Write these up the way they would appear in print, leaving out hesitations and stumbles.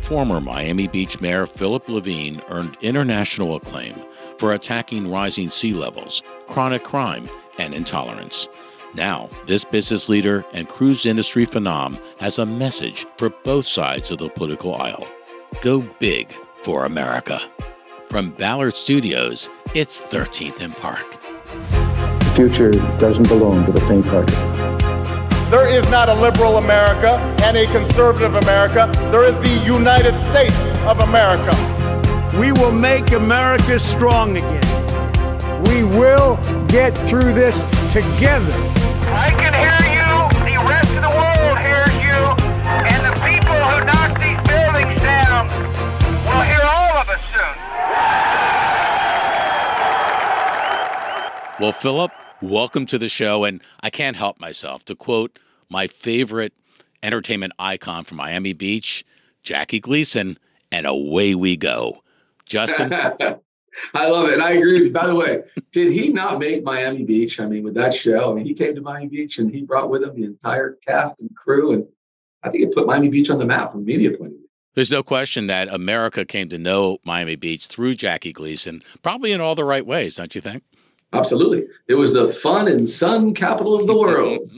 Former Miami Beach Mayor Philip Levine earned international acclaim for attacking rising sea levels, chronic crime, and intolerance. Now, this business leader and cruise industry phenom has a message for both sides of the political aisle. Go big for America. From Ballard Studios, it's 13th and Park. The future doesn't belong to the faint-hearted. There is not a liberal America and a conservative America. There is the United States of America. We will make America strong again. We will get through this together. I can hear you, the rest of the world hears you, and the people who knock these buildings down will hear all of us soon. Well, Philip, welcome to the show, and I can't help myself to quote my favorite entertainment icon from Miami Beach, Jackie Gleason, and away we go. Justin? I love it, and I agree with you. By the way, did he not make Miami Beach? I mean, with that show, I mean, he came to Miami Beach, and he brought with him the entire cast and crew, and I think it put Miami Beach on the map from a media point of view. There's no question that America came to know Miami Beach through Jackie Gleason, probably in all the right ways, don't you think? Absolutely. It was the fun and sun capital of the world.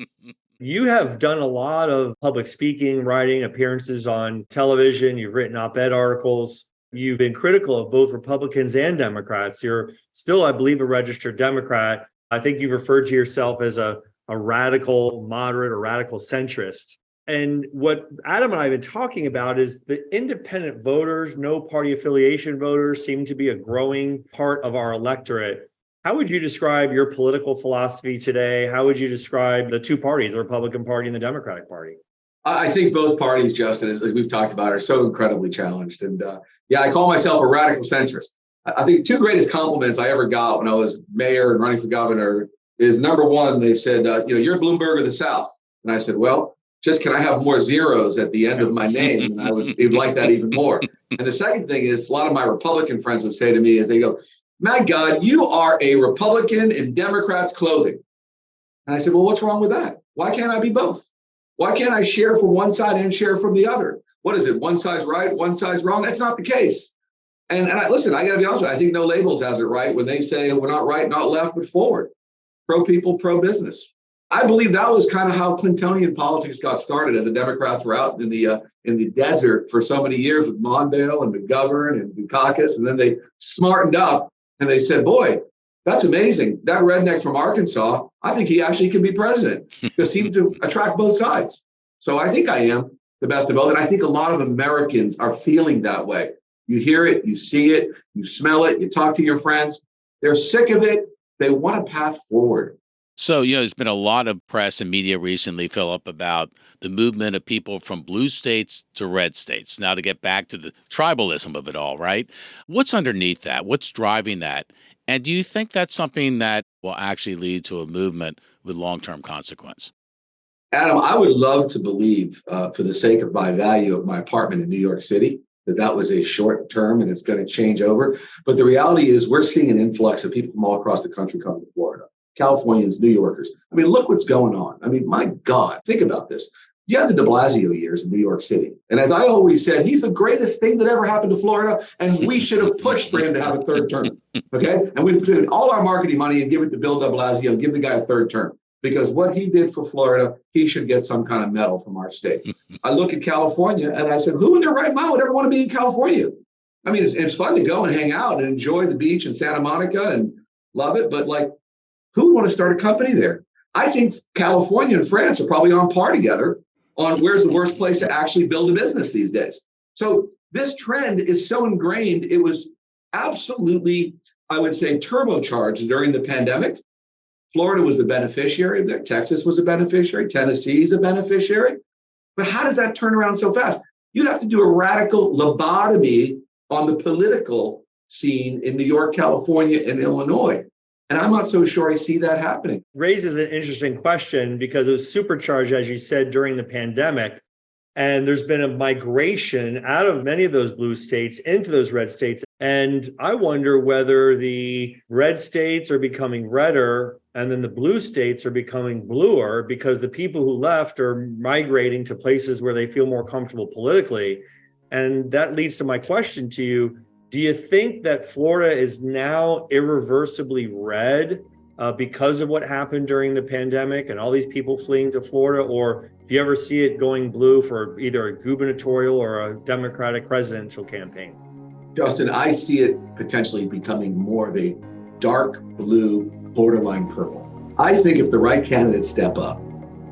You have done a lot of public speaking, writing, appearances on television. You've written op-ed articles. You've been critical of both Republicans and Democrats. You're still, I believe, a registered Democrat. I think you've referred to yourself as a radical moderate or radical centrist. And what Adam and I have been talking about is the independent voters, no party affiliation voters seem to be a growing part of our electorate. How would you describe your political philosophy today? How would you describe the two parties, the Republican Party and the Democratic Party? I think both parties, Justin, as we've talked about, are so incredibly challenged. And yeah, I call myself a radical centrist. I think two greatest compliments I ever got when I was mayor and running for governor is, number one, they said, you're Bloomberg of the South. And I said, well, just can I have more zeros at the end of my name? And I would like that even more. And the second thing is, a lot of my Republican friends would say to me as they go, my God, you are a Republican in Democrats' clothing. And I said, well, what's wrong with that? Why can't I be both? Why can't I share from one side and share from the other? What is it? One side's right, one side's wrong? That's not the case. And listen, I got to be honest with you. I think No Labels has it right when they say we're not right, not left, but forward. Pro people, pro business. I believe that was kind of how Clintonian politics got started, as the Democrats were out in the desert for so many years with Mondale and McGovern and Dukakis, and then they smartened up and they said, boy, that's amazing. That redneck from Arkansas, I think he actually can be president because he seems to attract both sides. So I think I am the best of both. And I think a lot of Americans are feeling that way. You hear it, you see it, you smell it, you talk to your friends. They're sick of it. They want a path forward. So, there's been a lot of press and media recently, Philip, about the movement of people from blue states to red states. Now, to get back to the tribalism of it all, right? What's underneath that? What's driving that? And do you think that's something that will actually lead to a movement with long-term consequence? Adam, I would love to believe, for the sake of my value of my apartment in New York City, that was a short term and it's going to change over. But the reality is we're seeing an influx of people from all across the country coming to Florida. Californians, New Yorkers. I mean, look what's going on. I mean, my God, think about this. You had the de Blasio years in New York City. And as I always said, he's the greatest thing that ever happened to Florida. And we should have pushed for him to have a third term. Okay. And we put all our marketing money and give it to Bill de Blasio and give the guy a third term. Because what he did for Florida, he should get some kind of medal from our state. I look at California and I said, who in their right mind would ever want to be in California? I mean, it's fun to go and hang out and enjoy the beach in Santa Monica and love it. But who would want to start a company there? I think California and France are probably on par together on where's the worst place to actually build a business these days. So this trend is so ingrained. It was absolutely, I would say, turbocharged during the pandemic. Florida was the beneficiary of that. Texas was a beneficiary. Tennessee is a beneficiary. But how does that turn around so fast? You'd have to do a radical lobotomy on the political scene in New York, California, and Illinois. And I'm not so sure I see that happening. Raises an interesting question because it was supercharged, as you said, during the pandemic. And there's been a migration out of many of those blue states into those red states. And I wonder whether the red states are becoming redder and then the blue states are becoming bluer because the people who left are migrating to places where they feel more comfortable politically. And that leads to my question to you. Do you think that Florida is now irreversibly red because of what happened during the pandemic and all these people fleeing to Florida? Or do you ever see it going blue for either a gubernatorial or a Democratic presidential campaign? Justin, I see it potentially becoming more of a dark blue, borderline purple. I think if the right candidates step up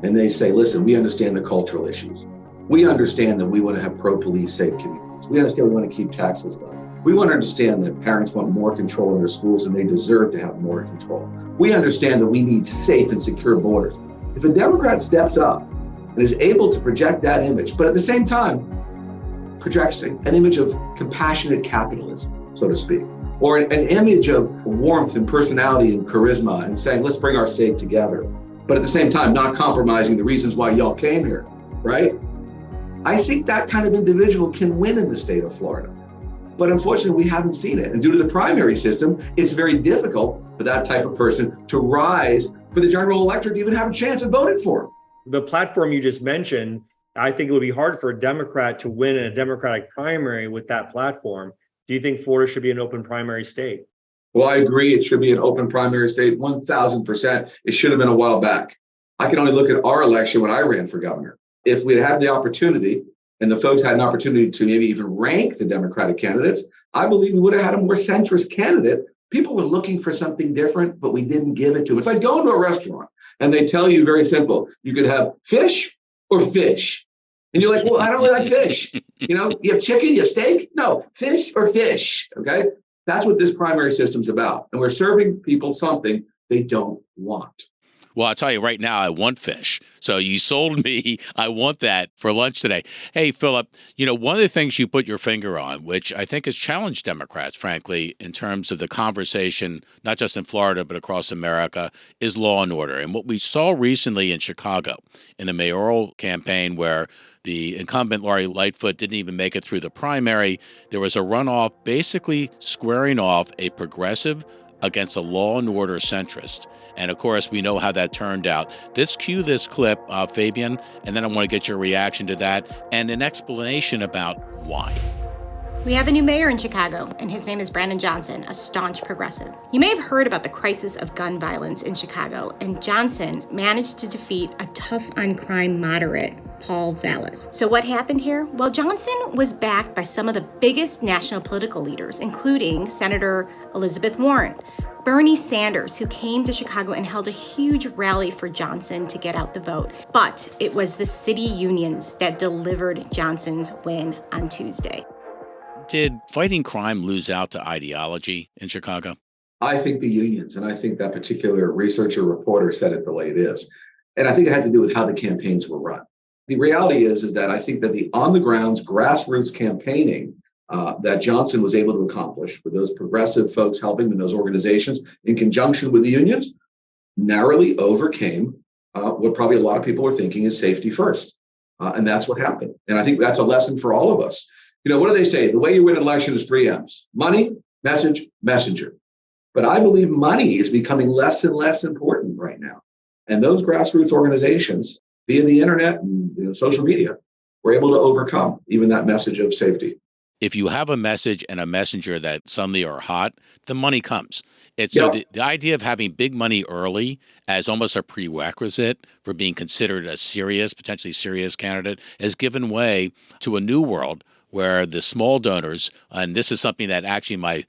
and they say, listen, we understand the cultural issues. We understand that we want to have pro-police safe communities. We understand we want to keep taxes low. We want to understand that parents want more control in their schools and they deserve to have more control. We understand that we need safe and secure borders. If a Democrat steps up and is able to project that image, but at the same time projects an image of compassionate capitalism, so to speak, or an image of warmth and personality and charisma and saying, let's bring our state together, but at the same time, not compromising the reasons why y'all came here, right? I think that kind of individual can win in the state of Florida. But unfortunately, we haven't seen it. And due to the primary system, it's very difficult for that type of person to rise for the general electorate to even have a chance of voting for him. The platform you just mentioned, I think it would be hard for a Democrat to win in a Democratic primary with that platform. Do you think Florida should be an open primary state? Well, I agree. It should be an open primary state, 1,000%. It should have been a while back. I can only look at our election when I ran for governor. If we'd had the opportunity and the folks had an opportunity to maybe even rank the Democratic candidates, I believe we would have had a more centrist candidate. People were looking for something different, but we didn't give it to them. It's like going to a restaurant and they tell you very simple, you could have fish or fish. And you're like, well, I don't really like fish. You have chicken, you have steak? No, fish or fish, okay? That's what this primary system's about. And we're serving people something they don't want. Well, I'll tell you right now, I want fish. So you sold me. I want that for lunch today. Hey, Philip, one of the things you put your finger on, which I think has challenged Democrats, frankly, in terms of the conversation, not just in Florida, but across America, is law and order. And what we saw recently in Chicago in the mayoral campaign where the incumbent Lori Lightfoot didn't even make it through the primary, there was a runoff basically squaring off a progressive against a law and order centrist. And of course, we know how that turned out. Cue this clip, Fabian, and then I want to get your reaction to that and an explanation about why. We have a new mayor in Chicago, and his name is Brandon Johnson, a staunch progressive. You may have heard about the crisis of gun violence in Chicago, and Johnson managed to defeat a tough-on-crime moderate, Paul Vallas. So what happened here? Well, Johnson was backed by some of the biggest national political leaders, including Senator Elizabeth Warren, Bernie Sanders, who came to Chicago and held a huge rally for Johnson to get out the vote. But it was the city unions that delivered Johnson's win on Tuesday. Did fighting crime lose out to ideology in Chicago? I think the unions, and I think that particular researcher reporter said it the way it is. And I think it had to do with how the campaigns were run. The reality is that I think that the on-the-grounds grassroots campaigning that Johnson was able to accomplish with those progressive folks helping in those organizations in conjunction with the unions narrowly overcame what probably a lot of people were thinking is safety first. And that's what happened. And I think that's a lesson for all of us. What do they say? The way you win an election is 3 M's: money, message, messenger. But I believe money is becoming less and less important right now. And those grassroots organizations, via the internet and social media, were able to overcome even that message of safety. If you have a message and a messenger that suddenly are hot, the money comes. It's Yep. So the idea of having big money early as almost a prerequisite for being considered a potentially serious candidate has given way to a new world where the small donors, and this is something that actually my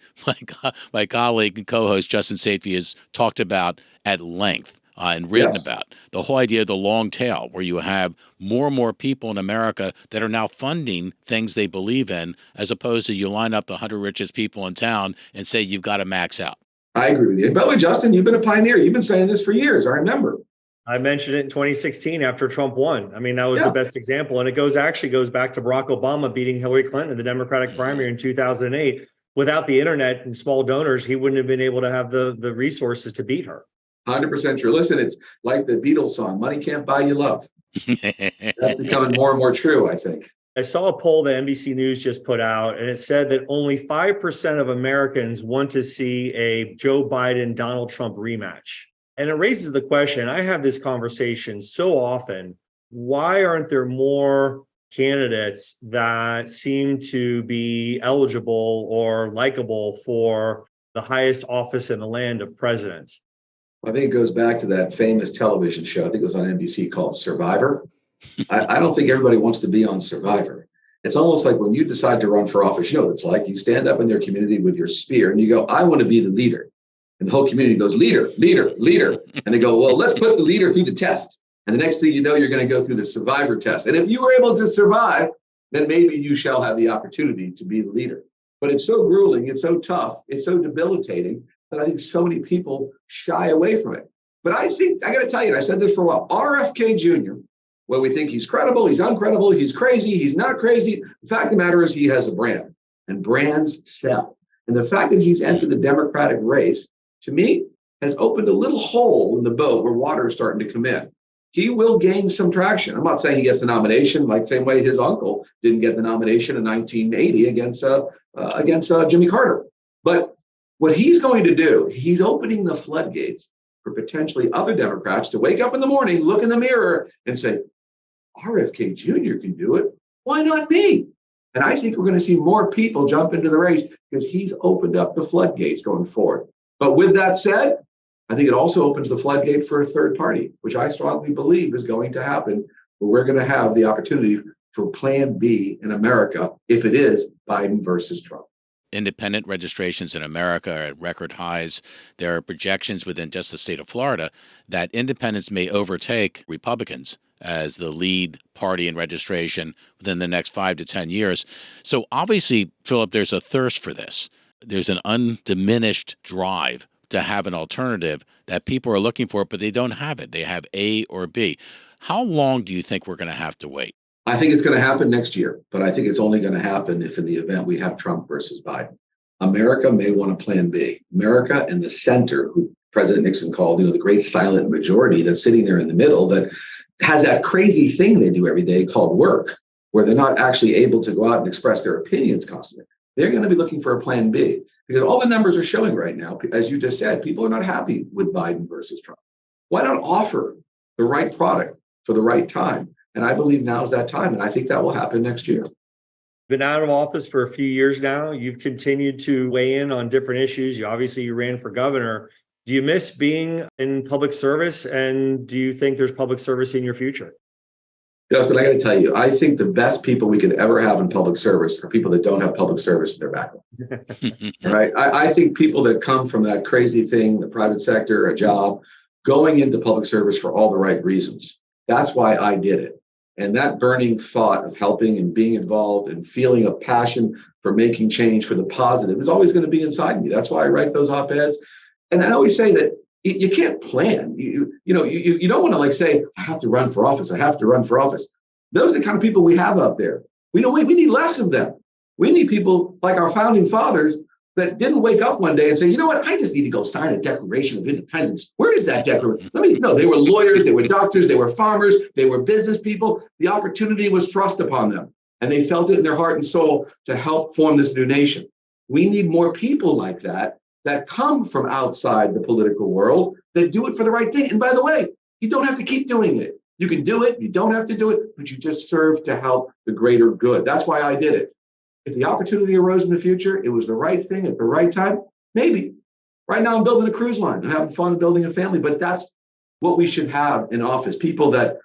colleague and co-host Justin Safety has talked about at length and written about, the whole idea of the long tail, where you have more and more people in America that are now funding things they believe in, as opposed to you line up the 100 richest people in town and say you've got to max out. I agree with you. And by the way, Justin, you've been a pioneer. You've been saying this for years. I remember. I mentioned it in 2016 after Trump won. I mean, that was the best example. And it goes back to Barack Obama beating Hillary Clinton in the Democratic primary in 2008. Without the internet and small donors, he wouldn't have been able to have the resources to beat her. 100% true. Listen, it's like the Beatles song, money can't buy you love. That's becoming more and more true, I think. I saw a poll that NBC News just put out, and it said that only 5% of Americans want to see a Joe Biden-Donald Trump rematch. And it raises the question, I have this conversation so often, why aren't there more candidates that seem to be eligible or likable for the highest office in the land of president? I think it goes back to that famous television show. I think it was on NBC called Survivor. I don't think everybody wants to be on Survivor. It's almost like when you decide to run for office, you know what it's like. You stand up in their community with your spear and you go, I want to be the leader. And the whole community goes, leader, leader, leader. And they go, well, let's put the leader through the test. And the next thing you know, you're going to go through the survivor test. And if you were able to survive, then maybe you shall have the opportunity to be the leader. But it's so grueling, it's so tough, it's so debilitating that I think so many people shy away from it. But I think, I got to tell you, and I said this for a while, RFK Jr., where we think he's credible, he's uncredible, he's crazy, he's not crazy. The fact of the matter is he has a brand, and brands sell. And the fact that he's entered the Democratic race, to me, has opened a little hole in the boat where water is starting to come in. He will gain some traction. I'm not saying he gets the nomination like the same way his uncle didn't get the nomination in 1980 against Jimmy Carter. But what he's going to do, he's opening the floodgates for potentially other Democrats to wake up in the morning, look in the mirror, and say, RFK Jr. can do it. Why not me? And I think we're going to see more people jump into the race because he's opened up the floodgates going forward. But with that said, I think it also opens the floodgate for a third party, which I strongly believe is going to happen, where we're going to have the opportunity for Plan B in America if it is Biden versus Trump. Independent registrations in America are at record highs. There are projections within just the state of Florida that independents may overtake Republicans as the lead party in registration within the next 5 to 10 years. So obviously, Philip, there's a thirst for this. There's an undiminished drive to have an alternative that people are looking for, but they don't have it. They have A or B. How long do you think we're going to have to wait? I think it's going to happen next year, but I think it's only going to happen if in the event we have Trump versus Biden. America may want a plan B. America and the center, who President Nixon called, the great silent majority that's sitting there in the middle, that has that crazy thing they do every day called work, where they're not actually able to go out and express their opinions constantly. They're going to be looking for a plan B because all the numbers are showing right now, as you just said, people are not happy with Biden versus Trump. Why not offer the right product for the right time? And I believe now is that time. And I think that will happen next year. Been out of office for a few years now. You've continued to weigh in on different issues. You ran for governor. Do you miss being in public service? And do you think there's public service in your future? Justin, I got to tell you, I think the best people we could ever have in public service are people that don't have public service in their background. Right? I think people that come from that crazy thing, the private sector, a job, going into public service for all the right reasons. That's why I did it. And that burning thought of helping and being involved and feeling a passion for making change for the positive is always going to be inside me. That's why I write those op-eds. And I always say that you can't plan. You don't want to say, I have to run for office. I have to run for office. Those are the kind of people we have out there. We need less of them. We need people like our founding fathers that didn't wake up one day and say, you know what, I just need to go sign a Declaration of Independence. Where is that declaration? They were lawyers, they were doctors, they were farmers, they were business people. The opportunity was thrust upon them, and they felt it in their heart and soul to help form this new nation. We need more people like that come from outside the political world, that do it for the right thing. And by the way, you don't have to keep doing it. You can do it, you don't have to do it, but you just serve to help the greater good. That's why I did it. If the opportunity arose in the future, it was the right thing at the right time, maybe. Right now I'm building a cruise line. I'm having fun building a family, but that's what we should have in office. People that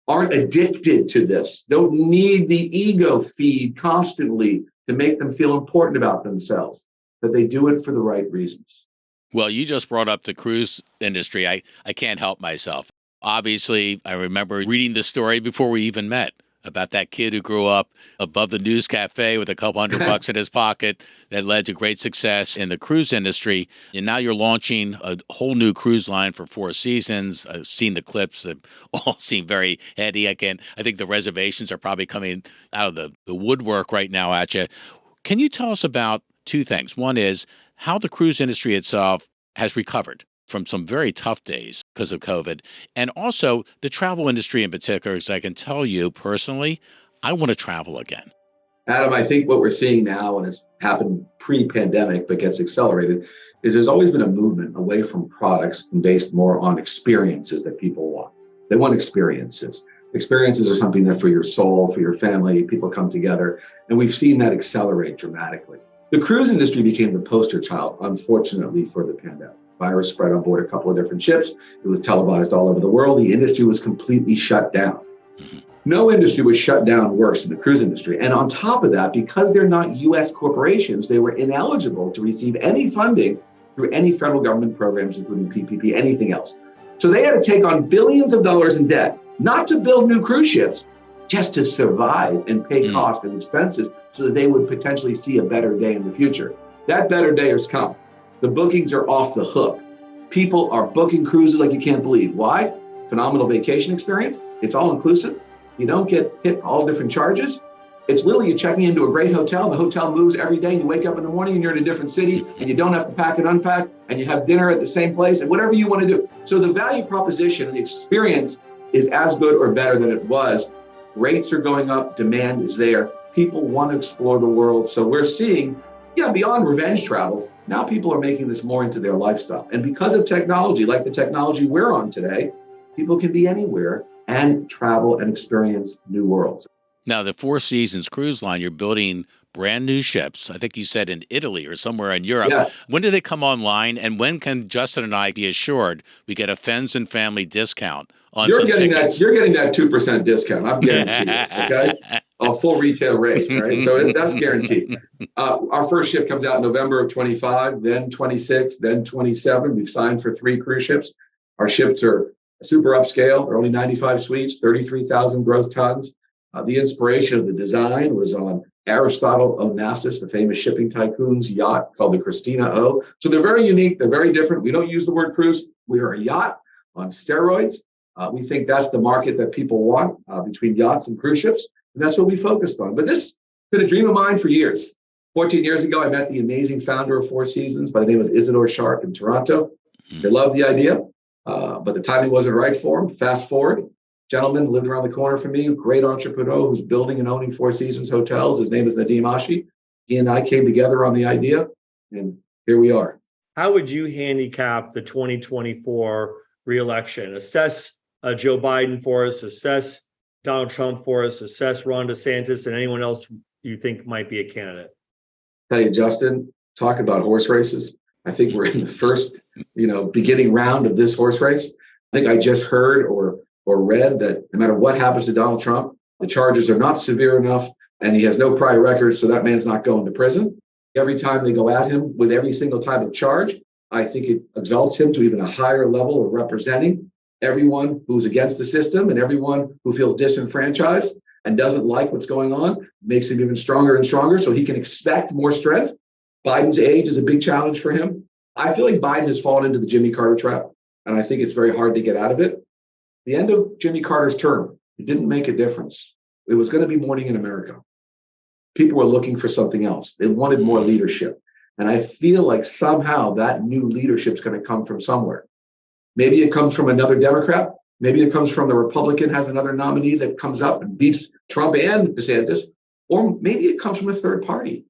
aren't addicted to this, don't need the ego feed constantly to make them feel important about themselves, that they do it for the right reasons. Well, you just brought up the cruise industry. I can't help myself. Obviously, I remember reading the story before we even met about that kid who grew up above the news cafe with a couple $100 in his pocket that led to great success in the cruise industry. And now you're launching a whole new cruise line for 4 seasons. I've seen the clips that all seem very heady. I think the reservations are probably coming out of the woodwork right now at you. Can you tell us about 2 things? One is how the cruise industry itself has recovered from some very tough days because of COVID, and also the travel industry in particular, because I can tell you personally, I want to travel again. Adam, I think what we're seeing now, and it's happened pre-pandemic but gets accelerated, is there's always been a movement away from products and based more on experiences that people want. They want experiences. Experiences are something that for your soul, for your family, people come together. And we've seen that accelerate dramatically. The cruise industry became the poster child, unfortunately, for the pandemic. Virus spread on board a couple of different ships. It was televised all over the world. The industry was completely shut down. No industry was shut down worse than the cruise industry. And on top of that, because they're not U.S. corporations, they were ineligible to receive any funding through any federal government programs, including PPP, anything else. So they had to take on billions of dollars in debt, not to build new cruise ships, just to survive and pay costs and expenses so that they would potentially see a better day in the future. That better day has come. The bookings are off the hook. People are booking cruises like you can't believe. Why? Phenomenal vacation experience. It's all inclusive. You don't get hit all different charges. It's literally you're checking into a great hotel. The hotel moves every day. And you wake up in the morning and you're in a different city and you don't have to pack and unpack and you have dinner at the same place and whatever you want to do. So the value proposition and the experience is as good or better than it was. Rates are going up. Demand is there. People want to explore the world. So we're seeing, beyond revenge travel, now people are making this more into their lifestyle. And because of technology, like the technology we're on today, people can be anywhere and travel and experience new worlds. Now, the Four Seasons Cruise Line, you're building brand new ships. I think you said in Italy or somewhere in Europe. Yes. When do they come online? And when can Justin and I be assured we get a Friends and Family discount on some tickets? You're getting that 2% discount. I'm guaranteed. Okay, a full retail rate, right? So that's guaranteed. Our first ship comes out in November of 25, then 26, then 27. We've signed for 3 cruise ships. Our ships are super upscale. They're only 95 suites, 33,000 gross tons. The inspiration of the design was on Aristotle Onassis, the famous shipping tycoon's yacht called the Christina O. So they're very unique. They're very different. We don't use the word cruise. We are a yacht on steroids. We think that's the market that people want between yachts and cruise ships. And that's what we focused on. But this has been a dream of mine for years. 14 years ago, I met the amazing founder of Four Seasons by the name of Isidore Sharp in Toronto. They loved the idea, but the timing wasn't right for him. Fast forward. Gentleman lived around the corner from me, great entrepreneur who's building and owning Four Seasons hotels. His name is Nadim Ashi. He and I came together on the idea, and here we are. How would you handicap the 2024 reelection? Assess Joe Biden for us, assess Donald Trump for us, assess Ron DeSantis, and anyone else you think might be a candidate. Tell you, Justin, talk about horse races. I think we're in the first, beginning round of this horse race. I think I just heard or read that no matter what happens to Donald Trump, the charges are not severe enough and he has no prior record, so that man's not going to prison. Every time they go at him with every single type of charge, I think it exalts him to even a higher level of representing everyone who's against the system and everyone who feels disenfranchised and doesn't like what's going on, makes him even stronger and stronger so he can expect more strength. Biden's age is a big challenge for him. I feel like Biden has fallen into the Jimmy Carter trap, and I think it's very hard to get out of it. The end of Jimmy Carter's term, it didn't make a difference. It was going to be morning in America. People were looking for something else. They wanted more leadership. And I feel like somehow that new leadership is going to come from somewhere. Maybe it comes from another Democrat. Maybe it comes from the Republican has another nominee that comes up and beats Trump and DeSantis. Or maybe it comes from a third party,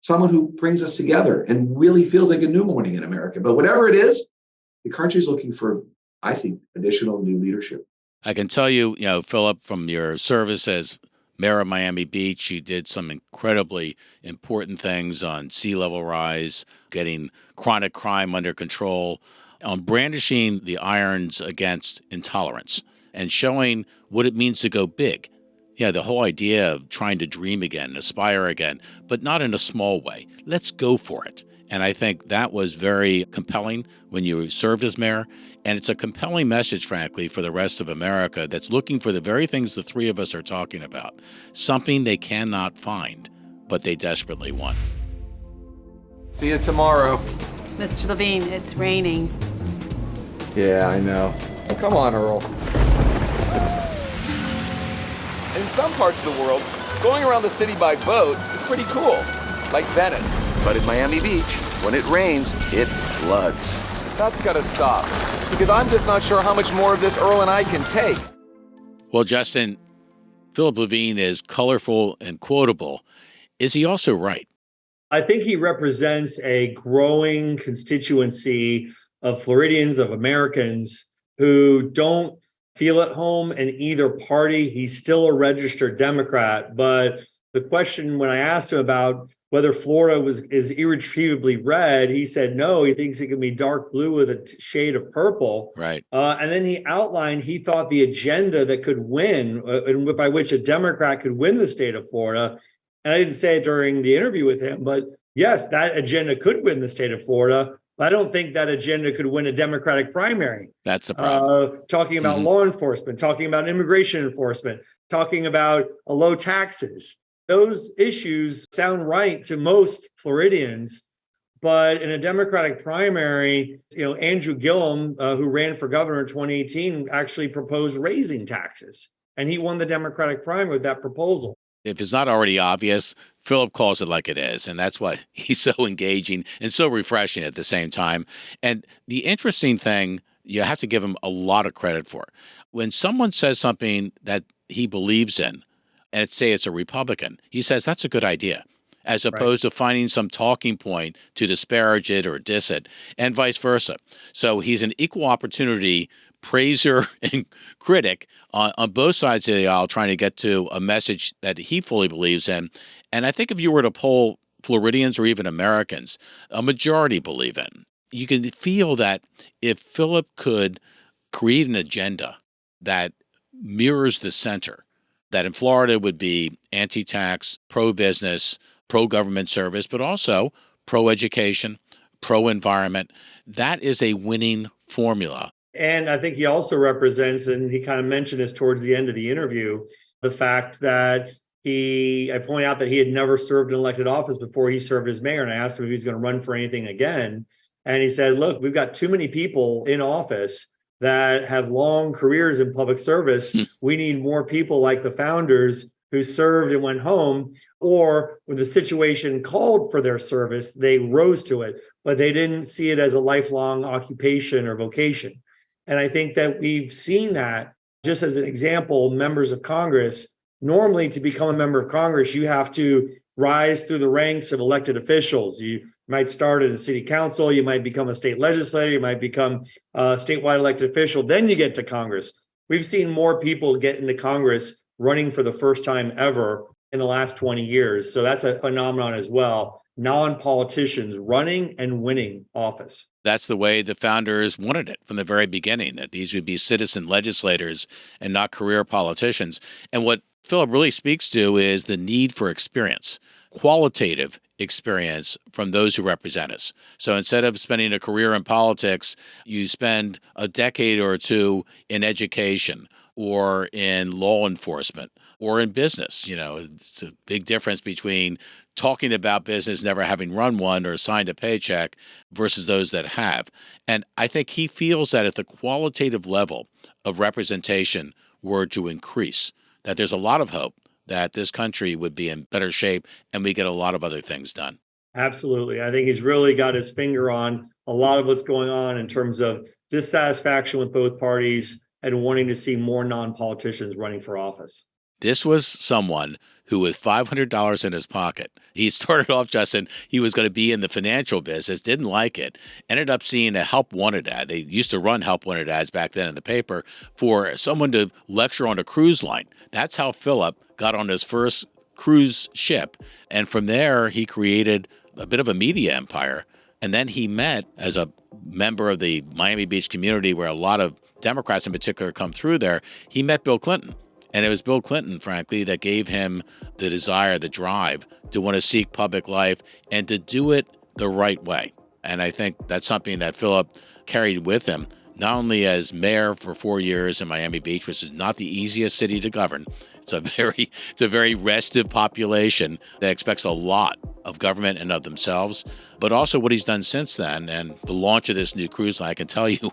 someone who brings us together and really feels like a new morning in America. But whatever it is, the country's looking for, I think, additional new leadership. I can tell you, Philip, from your service as mayor of Miami Beach, you did some incredibly important things on sea level rise, getting chronic crime under control, on brandishing the irons against intolerance and showing what it means to go big. Yeah, the whole idea of trying to dream again, aspire again, but not in a small way. Let's go for it. And I think that was very compelling when you served as mayor. And it's a compelling message, frankly, for the rest of America that's looking for the very things the three of us are talking about, something they cannot find, but they desperately want. See you tomorrow. Mr. Levine, it's raining. Yeah, I know. Come on, Earl. In some parts of the world, going around the city by boat is pretty cool, like Venice. But in Miami Beach, when it rains, it floods. That's gotta stop, because I'm just not sure how much more of this Earl and I can take. Well, Justin, Philip Levine is colorful and quotable. Is he also right? I think he represents a growing constituency of Floridians, of Americans who don't feel at home in either party. He's still a registered Democrat. But the question when I asked him about whether Florida is irretrievably red, he said no. He thinks it can be dark blue with a shade of purple. Right. And then he outlined he thought the agenda that could win, and by which a Democrat could win the state of Florida. And I didn't say it during the interview with him, but yes, that agenda could win the state of Florida. I don't think that agenda could win a Democratic primary. That's the problem. Talking about law enforcement, talking about immigration enforcement, talking about low taxes. Those issues sound right to most Floridians. But in a Democratic primary, Andrew Gillum, who ran for governor in 2018, actually proposed raising taxes. And he won the Democratic primary with that proposal. If it's not already obvious, Philip calls it like it is. And that's why he's so engaging and so refreshing at the same time. And the interesting thing, you have to give him a lot of credit for. When someone says something that he believes in, and say it's a Republican, he says that's a good idea, as opposed to finding some talking point to disparage it or diss it, and vice versa. So he's an equal opportunity praiser and critic on both sides of the aisle, trying to get to a message that he fully believes in. And I think if you were to poll Floridians or even Americans, a majority believe in. You can feel that if Philip could create an agenda that mirrors the center, that in Florida would be anti-tax, pro-business, pro-government service, but also pro-education, pro-environment. That is a winning formula. And I think he also represents, and he kind of mentioned this towards the end of the interview, the fact that I point out that he had never served in elected office before he served as mayor. And I asked him if he was going to run for anything again. And he said, look, we've got too many people in office that have long careers in public service. We need more people like the founders who served and went home, or when the situation called for their service, they rose to it, but they didn't see it as a lifelong occupation or vocation. And I think that we've seen that. Just as an example, members of Congress, normally to become a member of Congress, you have to rise through the ranks of elected officials. You might start at a city council, you might become a state legislator, you might become a statewide elected official, then you get to Congress. We've seen more people get into Congress running for the first time ever in the last 20 years. So that's a phenomenon as well. Non-politicians running and winning office. That's the way the founders wanted it from the very beginning, that these would be citizen legislators and not career politicians. And what Philip really speaks to is the need for experience, qualitative experience from those who represent us. So instead of spending a career in politics, you spend a decade or two in education or in law enforcement or in business. It's a big difference between talking about business, never having run one or signed a paycheck, versus those that have. And I think he feels that if the qualitative level of representation were to increase, that there's a lot of hope that this country would be in better shape and we get a lot of other things done. Absolutely. I think he's really got his finger on a lot of what's going on in terms of dissatisfaction with both parties and wanting to see more non-politicians running for office. This was someone who, with $500 in his pocket, he started off, Justin, he was going to be in the financial business, didn't like it, ended up seeing a help wanted ad. They used to run help wanted ads back then in the paper for someone to lecture on a cruise line. That's how Philip got on his first cruise ship. And from there, he created a bit of a media empire. And then he met, as a member of the Miami Beach community, where a lot of Democrats in particular come through there, he met Bill Clinton. And it was Bill Clinton, frankly, that gave him the desire, the drive to want to seek public life and to do it the right way. And I think that's something that Philip carried with him, not only as mayor for 4 years in Miami Beach, which is not the easiest city to govern. It's a very restive population that expects a lot of government and of themselves, but also what he's done since then and the launch of this new cruise line. I can tell you,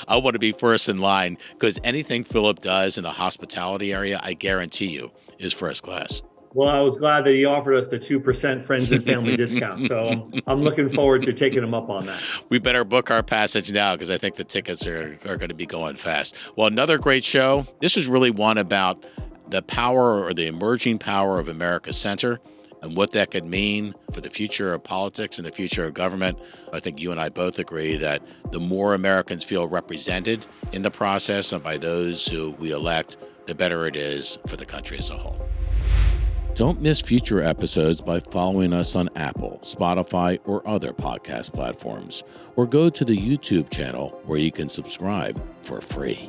I want to be first in line, because anything Philip does in the hospitality area, I guarantee you, is first class. Well, I was glad that he offered us the 2% friends and family discount. So I'm looking forward to taking him up on that. We better book our passage now, because I think the tickets are going to be going fast. Well, another great show. This is really one about the power, or the emerging power, of America's center and what that could mean for the future of politics and the future of government, I think you and I both agree that the more Americans feel represented in the process and by those who we elect, the better it is for the country as a whole. Don't miss future episodes by following us on Apple, Spotify, or other podcast platforms, or go to the YouTube channel where you can subscribe for free.